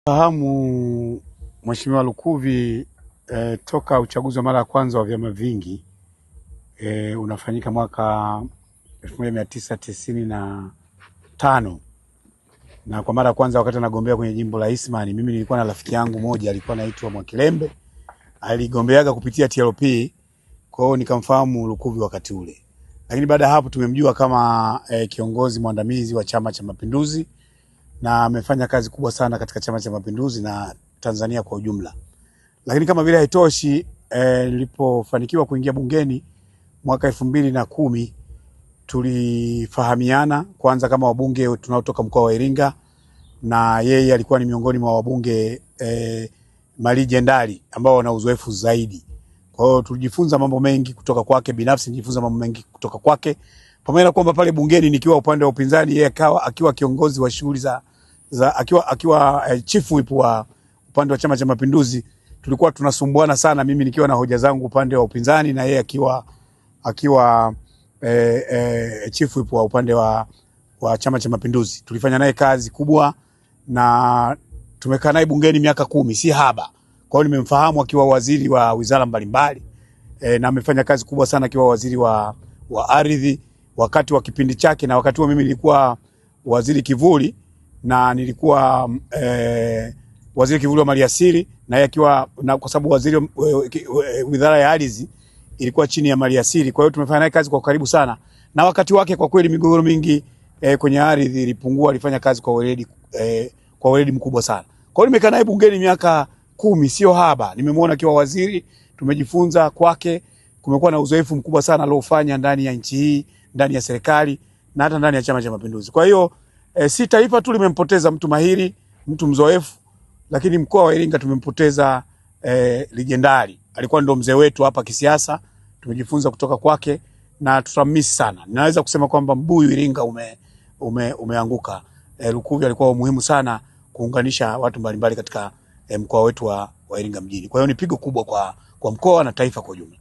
Fahamu Mheshimiwa Lukuvi toka uchaguzi wa mara ya kwanza wa vyama vingi unafanyika mwaka 1995 na kwa mara ya kwanza wakati anagombea kwenye jimbo la Ismani, mimi nilikuwa na rafiki yangu moja alikuwa anaitwa Mwakilembe, aligombeaga kupitia TLP, kwa hiyo nikamfahamu Lukuvi wakati ule. Lakini baada ya hapo tumemjua kama kiongozi mwandamizi wa Chama cha Mapinduzi na amefanya kazi kubwa sana katika Chama cha Mapinduzi na Tanzania kwa ujumla. Lakini kama vile haitoshi, nilipofanikiwa kuingia bungeni mwaka 2010 tulifahamiana kwanza kama wabunge tunaotoka mkoa wa Iringa, na yeye alikuwa ni miongoni mwa wabunge malijendari ambao wana uzoefu zaidi. Kwa hiyo tulijifunza mambo mengi kutoka kwake, binafsi nijifunza mambo mengi kutoka kwake. Pamoja na kwamba pale bungeni nikiwa upande wa upinzani, yeye akiwa kiongozi wa shughuli akiwa chief whip wa upande wa Chama cha Mapinduzi, tulikuwa tunasumbuana sana, mimi nikiwa na hoja zangu upande wa upinzani na yeye akiwa chief whip wa upande wa Chama cha Mapinduzi. Tulifanya naye kazi kubwa na tumekaa naye bungeni miaka 10, si haba. Kwa hiyo nimemfahamu akiwa waziri wa wizara mbalimbali na amefanya kazi kubwa sana akiwa waziri wa ardhi wakati wa kipindi chake, na wakati huo mimi nilikuwa waziri kivuli na nilikuwa waziri kivuli wa maliasili, na yeye akiwa, na kwa sababu waziri wizara ya ardhi ilikuwa chini ya maliasili. Kwa hiyo tumefanya naye kazi kwa karibu sana, na wakati wake kwa kweli migogoro mingi kwenye ardhi ilipungua. Alifanya kazi kwa weledi mkubwa sana. Kwa hiyo nimekaa naye bungeni miaka 10, sio haba. Nimemwona akiwa waziri, tumejifunza kwake. Kumekuwa na uzoefu mkubwa sana aliofanya ndani ya nchi hii, ndani ya serikali na hata ndani ya Chama cha Mapinduzi. Kwa hiyo si taifa tu limempoteza mtu mahiri, mtu mzoefu, lakini mkoa wa Iringa tumempoteza legendari. Alikuwa ndo mzee wetu hapa kisiasa, tumejifunza kutoka kwake na tutammiss sana. Ninaweza kusema kwamba mbuyu Iringa umeanguka. Lukuvi alikuwa muhimu sana kuunganisha watu mbalimbali katika mkoa wetu wa Iringa mjini. Kwa hiyo ni pigo kubwa kwa mkoa na taifa kwa ujumla.